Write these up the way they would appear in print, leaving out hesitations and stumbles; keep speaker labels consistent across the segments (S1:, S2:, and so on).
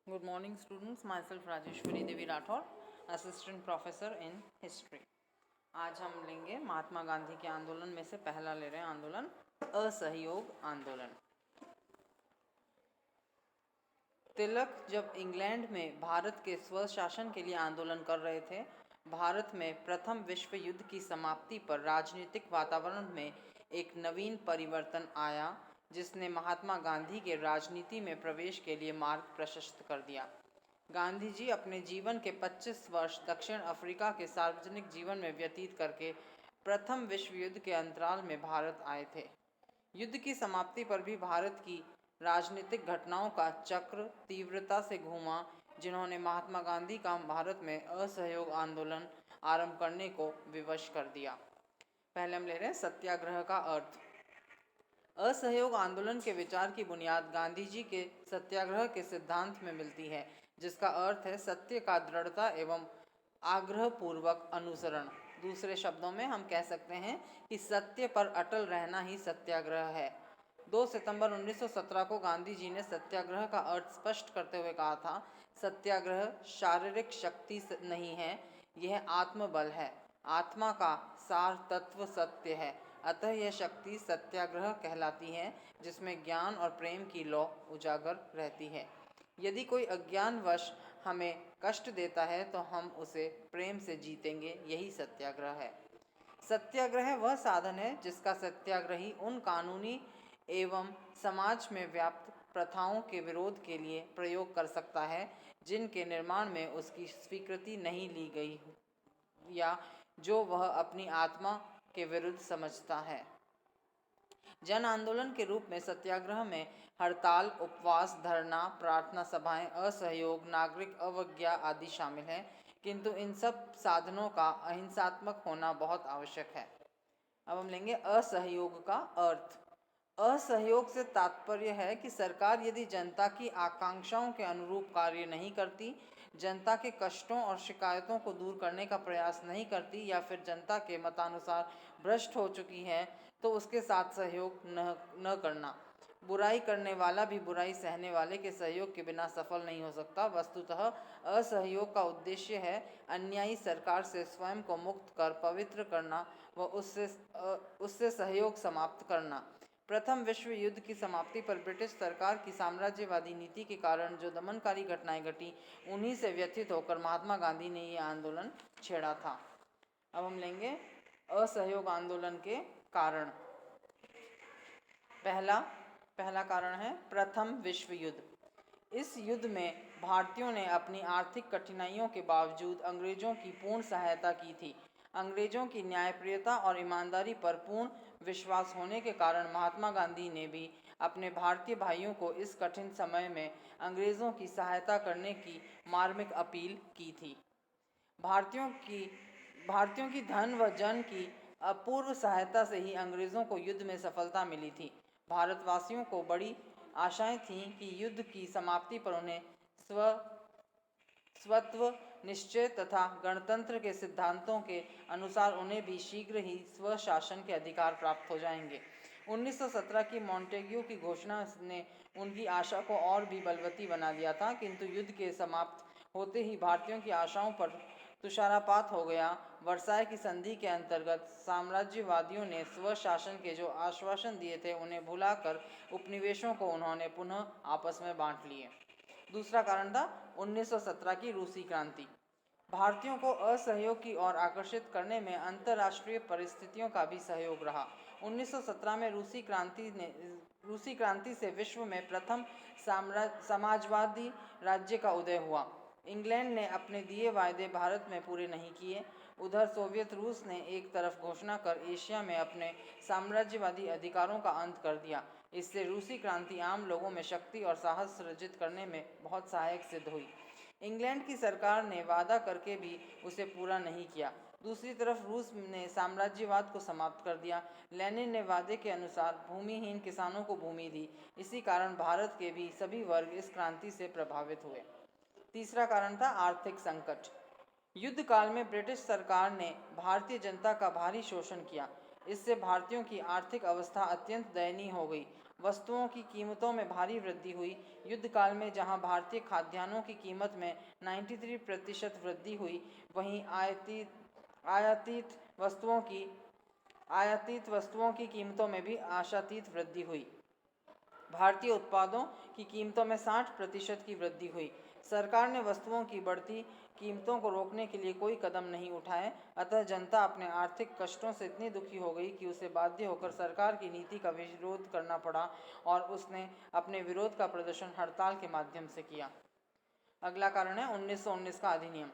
S1: Good morning students, myself Rajeshwari Devi Rathore, assistant professor in history. आज हम लेंगे महात्मा गांधी के आंदोलन में से पहला ले रहे हैं आंदोलन असहयोग आंदोलन। तिलक जब इंग्लैंड में भारत के स्वशासन के लिए आंदोलन कर रहे थे, भारत में प्रथम विश्व युद्ध की समाप्ति पर राजनीतिक वातावरण में एक नवीन परिवर्तन आया जिसने महात्मा गांधी के राजनीति में प्रवेश के लिए मार्ग प्रशस्त कर दिया। गांधी जी अपने जीवन के 25 वर्ष दक्षिण अफ्रीका के सार्वजनिक जीवन में व्यतीत करके प्रथम विश्व युद्ध के अंतराल में भारत आए थे। युद्ध की समाप्ति पर भी भारत की राजनीतिक घटनाओं का चक्र तीव्रता से घूमा, जिन्होंने महात्मा गांधी का भारत में असहयोग आंदोलन आरंभ करने को विवश कर दिया। पहले हम ले रहे हैं सत्याग्रह का अर्थ। असहयोग आंदोलन के विचार की बुनियाद गांधी जी के सत्याग्रह के सिद्धांत में मिलती है, जिसका अर्थ है सत्य का दृढ़ता एवं आग्रहपूर्वक अनुसरण। दूसरे शब्दों में हम कह सकते हैं कि सत्य पर अटल रहना ही सत्याग्रह है। 2 सितंबर 1917 को गांधी जी ने सत्याग्रह का अर्थ स्पष्ट करते हुए कहा था, सत्याग्रह शारीरिक शक्ति नहीं है, यह आत्मबल है। आत्मा का सार तत्व सत्य है, अतः यह शक्ति सत्याग्रह कहलाती है, जिसमें ज्ञान और प्रेम की लौ उजागर रहती है। यदि कोई अज्ञानवश हमें कष्ट देता है तो हम उसे प्रेम से जीतेंगे, यही सत्याग्रह है। सत्याग्रह वह साधन है जिसका सत्याग्रही उन कानूनी एवं समाज में व्याप्त प्रथाओं के विरोध के लिए प्रयोग कर सकता है जिनके निर्माण में उसकी स्वीकृति नहीं ली गई या जो वह अपनी आत्मा के विरुद्ध समझता है। जन आंदोलन के रूप में सत्याग्रह में हड़ताल, उपवास, धरना, प्रार्थना सभाएं, असहयोग, नागरिक अवज्ञा आदि शामिल हैं, किंतु इन सब साधनों का अहिंसात्मक होना बहुत आवश्यक है। अब हम लेंगे असहयोग का अर्थ। असहयोग से तात्पर्य है कि सरकार यदि जनता की आकांक्षाओं के अनुरूप कार्य नहीं करती, जनता के कष्टों और शिकायतों को दूर करने का प्रयास नहीं करती या फिर जनता के मतानुसार भ्रष्ट हो चुकी है, तो उसके साथ सहयोग न करना। बुराई करने वाला भी बुराई सहने वाले के सहयोग के बिना सफल नहीं हो सकता। वस्तुतः असहयोग का उद्देश्य है अन्यायी सरकार से स्वयं को मुक्त कर पवित्र करना व उससे सहयोग समाप्त करना। प्रथम विश्व युद्ध की समाप्ति पर ब्रिटिश सरकार की साम्राज्यवादी नीति के कारण जो दमनकारी घटनाएं घटी, उन्हीं से व्यथित होकर महात्मा गांधी ने ये आंदोलन छेड़ा था। अब हम लेंगे असहयोग आंदोलन के कारण। पहला कारण है प्रथम विश्व युद्ध। इस युद्ध में भारतीयों ने अपनी आर्थिक कठिनाइयों के बावजूद अंग्रेजों की पूर्ण सहायता की थी। अंग्रेजों की न्यायप्रियता और ईमानदारी पर पूर्ण विश्वास होने के कारण महात्मा गांधी ने भी अपने भारतीय भाइयों को इस कठिन समय में अंग्रेज़ों की सहायता करने की मार्मिक अपील की थी। भारतीयों की धन व जन की अपूर्व सहायता से ही अंग्रेज़ों को युद्ध में सफलता मिली थी। भारतवासियों को बड़ी आशाएं थीं कि युद्ध की समाप्ति पर उन्हें स्वत्व निश्चय तथा गणतंत्र के सिद्धांतों के अनुसार उन्हें भी शीघ्र ही स्वशासन के अधिकार प्राप्त हो जाएंगे। 1917 की मॉन्टेग्यू की घोषणा ने उनकी आशा को और भी बलवती बना दिया था, किंतु युद्ध के समाप्त होते ही भारतीयों की आशाओं पर तुषारपात हो गया। वर्साय की संधि के अंतर्गत साम्राज्यवादियों ने स्वशासन के जो आश्वासन दिए थे, उन्हें भुलाकर उपनिवेशों को उन्होंने पुनः आपस में बांट लिए। दूसरा कारण था 1917 की रूसी क्रांति। भारतीयों को असहयोग की ओर आकर्षित करने में अंतर्राष्ट्रीय परिस्थितियों का भी सहयोग रहा। 1917 में रूसी क्रांति से विश्व में प्रथम समाजवादी राज्य का उदय हुआ। इंग्लैंड ने अपने दिए वायदे भारत में पूरे नहीं किए। उधर सोवियत रूस ने एक तरफ घोषणा कर एशिया में अपने साम्राज्यवादी अधिकारों का अंत कर दिया। इससे रूसी क्रांति आम लोगों में शक्ति और साहस सृजित करने में बहुत सहायक सिद्ध हुई। इंग्लैंड की सरकार ने वादा करके भी उसे पूरा नहीं किया। दूसरी तरफ रूस ने साम्राज्यवाद को समाप्त कर दिया। लेनिन ने वादे के अनुसार भूमिहीन किसानों को भूमि दी। इसी कारण भारत के भी सभी वर्ग इस क्रांति से प्रभावित हुए। तीसरा कारण था आर्थिक संकट। युद्ध काल में ब्रिटिश सरकार ने भारतीय जनता का भारी शोषण किया। इससे भारतीयों की आर्थिक अवस्था अत्यंत दयनीय हो गई। वस्तुओं की कीमतों में भारी वृद्धि हुई। युद्ध काल में जहां भारतीय खाद्यान्नों की कीमत में 93% वृद्धि हुई, वहीं आयातित वस्तुओं की कीमतों में भी आशातीत वृद्धि हुई। भारतीय उत्पादों की कीमतों में 60% की वृद्धि हुई। सरकार ने वस्तुओं की बढ़ती कीमतों को रोकने के लिए कोई कदम नहीं उठाए, अतः जनता अपने आर्थिक कष्टों से इतनी दुखी हो गई कि उसे बाध्य होकर सरकार की नीति का विरोध करना पड़ा और उसने अपने विरोध का प्रदर्शन हड़ताल के माध्यम से किया। अगला कारण है 1919 का अधिनियम।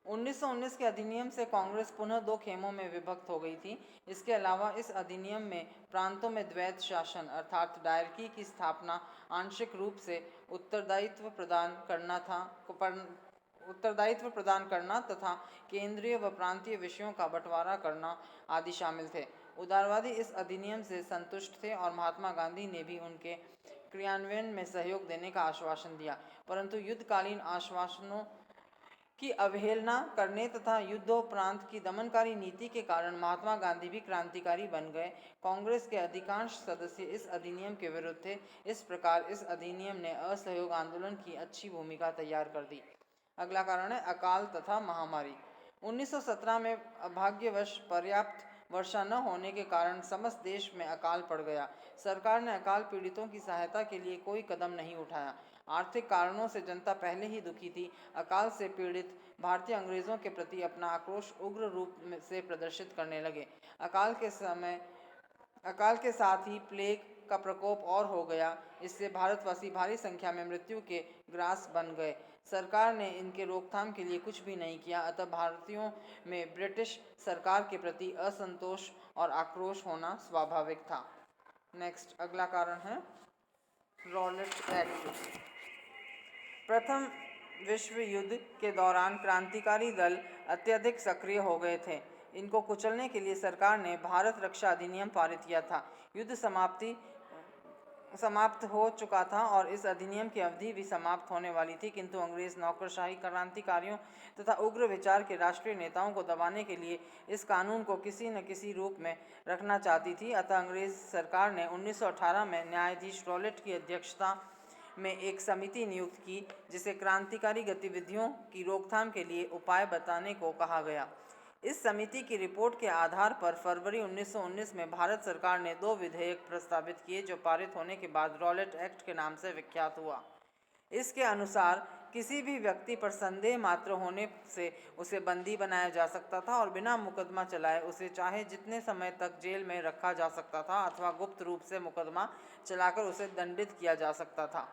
S1: 1919 के अधिनियम से कांग्रेस पुनः दो खेमों में विभक्त हो गई थी। इसके अलावा इस अधिनियम में प्रांतों में द्वैत शासन अर्थात डायरकी की स्थापना, आंशिक रूप से उत्तरदायित्व प्रदान करना तथा केंद्रीय व प्रांतीय विषयों का बंटवारा करना आदि शामिल थे। उदारवादी इस अधिनियम से संतुष्ट थे और महात्मा गांधी ने भी उनके क्रियान्वयन में सहयोग देने का आश्वासन दिया, परंतु युद्धकालीन आश्वासनों की अवहेलना करने तथा युद्धोपरांत की दमनकारी नीति के कारण महात्मा गांधी भी क्रांतिकारी बन गए। कांग्रेस के अधिकांश सदस्य इस अधिनियम के विरुद्ध थे। इस प्रकार इस अधिनियम ने असहयोग आंदोलन की अच्छी भूमिका तैयार कर दी। अगला कारण है अकाल तथा महामारी। 1917 में अभाग्यवश पर्याप्त वर्षा न होने के कारण समस्त देश में अकाल पड़ गया। सरकार ने अकाल पीड़ितों की सहायता के लिए कोई कदम नहीं उठाया। आर्थिक कारणों से जनता पहले ही दुखी थी। अकाल से पीड़ित भारतीय अंग्रेजों के प्रति अपना आक्रोश उग्र रूप से प्रदर्शित करने लगे। अकाल के साथ ही प्लेग का प्रकोप और हो गया। इससे भारतवासी भारी संख्या में मृत्यु के ग्रास बन गए। सरकार ने इनके रोकथाम के लिए कुछ भी नहीं किया, अतः भारतीयों में ब्रिटिश सरकार के प्रति असंतोष और आक्रोश होना स्वाभाविक था। नेक्स्ट अगला कारण है रॉलेट एक्ट। प्रथम विश्व युद्ध के दौरान क्रांतिकारी दल अत्यधिक सक्रिय हो गए थे। इनको कुचलने के लिए सरकार ने भारत रक्षा अधिनियम पारित किया था। युद्ध समाप्त हो चुका था और इस अधिनियम की अवधि भी समाप्त होने वाली थी, किंतु अंग्रेज नौकरशाही क्रांतिकारियों तथा उग्र विचार के राष्ट्रीय नेताओं को दबाने के लिए इस कानून को किसी न किसी रूप में रखना चाहती थी। अतः अंग्रेज सरकार ने 1918 में न्यायाधीश रॉलेट की अध्यक्षता में एक समिति नियुक्त की, जिसे क्रांतिकारी गतिविधियों की रोकथाम के लिए उपाय बताने को कहा गया। इस समिति की रिपोर्ट के आधार पर फरवरी 1919 में भारत सरकार ने 2 विधेयक प्रस्तावित किए, जो पारित होने के बाद रॉलेट एक्ट के नाम से विख्यात हुआ। इसके अनुसार किसी भी व्यक्ति पर संदेह मात्र होने से उसे बंदी बनाया जा सकता था और बिना मुकदमा चलाए उसे चाहे जितने समय तक जेल में रखा जा सकता था अथवा गुप्त रूप से मुकदमा चलाकर उसे दंडित किया जा सकता था।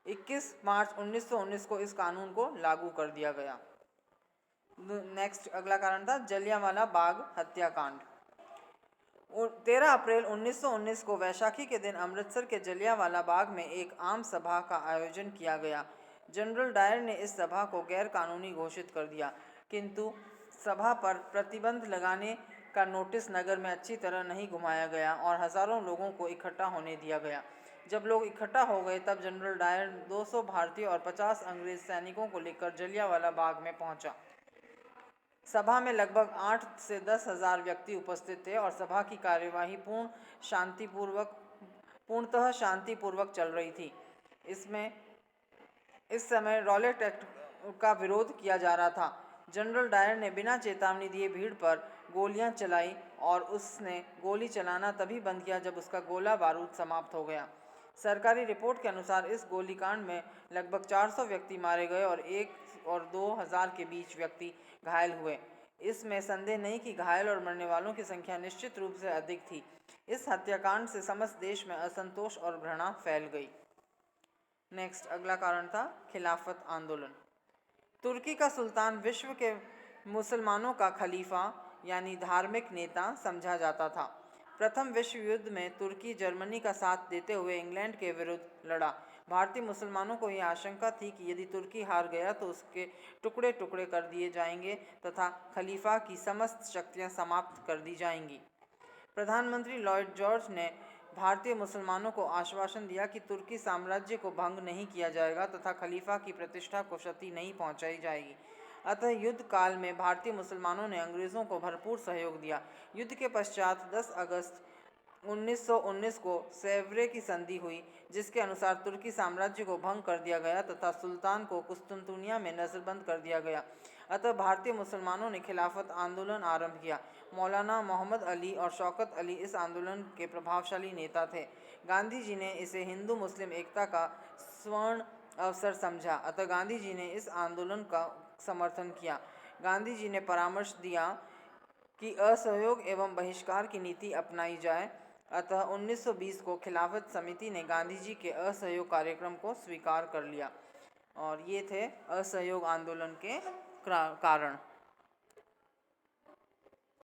S1: 21 मार्च 1919 को इस कानून को लागू कर दिया गया। नेक्स्ट अगला कारण था जलियांवाला बाग हत्याकांड। 13 अप्रैल 1919 को वैशाखी के दिन अमृतसर के जलियांवाला बाग में एक आम सभा का आयोजन किया गया। जनरल डायर ने इस सभा को गैर कानूनी घोषित कर दिया, किंतु सभा पर प्रतिबंध लगाने का नोटिस नगर में अच्छी तरह नहीं घुमाया गया और हजारों लोगों को इकट्ठा होने दिया गया। जब लोग इकट्ठा हो गए तब जनरल डायर 200 भारतीय और 50 अंग्रेज सैनिकों को लेकर जलियांवाला बाग में पहुंचा। सभा में लगभग 8 से 10 हजार व्यक्ति उपस्थित थे और सभा की कार्यवाही पूर्णतः शांतिपूर्वक चल रही थी। इस समय रॉलेट एक्ट का विरोध किया जा रहा था। जनरल डायर ने बिना चेतावनी दिए भीड़ पर गोलियां चलाई और उसने गोली चलाना तभी बंद किया जब उसका गोला बारूद समाप्त हो गया। सरकारी रिपोर्ट के अनुसार इस गोलीकांड में लगभग 400 व्यक्ति मारे गए और 1 और 2000 के बीच व्यक्ति घायल हुए। इसमें संदेह नहीं कि घायल और मरने वालों की संख्या निश्चित रूप से अधिक थी। इस हत्याकांड से समस्त देश में असंतोष और घृणा फैल गई। नेक्स्ट अगला कारण था खिलाफत आंदोलन। तुर्की का सुल्तान विश्व के मुसलमानों का खलीफा यानी धार्मिक नेता समझा जाता था। प्रथम विश्व युद्ध में तुर्की जर्मनी का साथ देते हुए इंग्लैंड के विरुद्ध लड़ा। भारतीय मुसलमानों को यह आशंका थी कि यदि तुर्की हार गया तो उसके टुकड़े टुकड़े कर दिए जाएंगे तथा खलीफा की समस्त शक्तियां समाप्त कर दी जाएंगी। प्रधानमंत्री लॉर्ड जॉर्ज ने भारतीय मुसलमानों को आश्वासन दिया कि तुर्की साम्राज्य को भंग नहीं किया जाएगा तथा खलीफा की प्रतिष्ठा को क्षति नहीं पहुंचाई जाएगी। अतः युद्ध काल में भारतीय मुसलमानों ने अंग्रेज़ों को भरपूर सहयोग दिया। युद्ध के पश्चात 10 अगस्त 1919 को सेव्रे की संधि हुई, जिसके अनुसार तुर्की साम्राज्य को भंग कर दिया गया तथा सुल्तान को कुस्तुनतुनिया में नजरबंद कर दिया गया। अतः भारतीय मुसलमानों ने खिलाफत आंदोलन आरंभ किया। मौलाना मोहम्मद अली और शौकत अली इस आंदोलन के प्रभावशाली नेता थे। गांधी जी ने इसे हिंदू मुस्लिम एकता का स्वर्ण अवसर समझा, अतः गांधी जी ने इस आंदोलन का समर्थन किया। गांधी जी ने परामर्श दिया कि असहयोग एवं बहिष्कार की नीति अपनाई जाए, अतः 1920 को खिलाफत समिति ने गांधी जी के असहयोग कार्यक्रम को स्वीकार कर लिया। और ये थे असहयोग आंदोलन के कारण।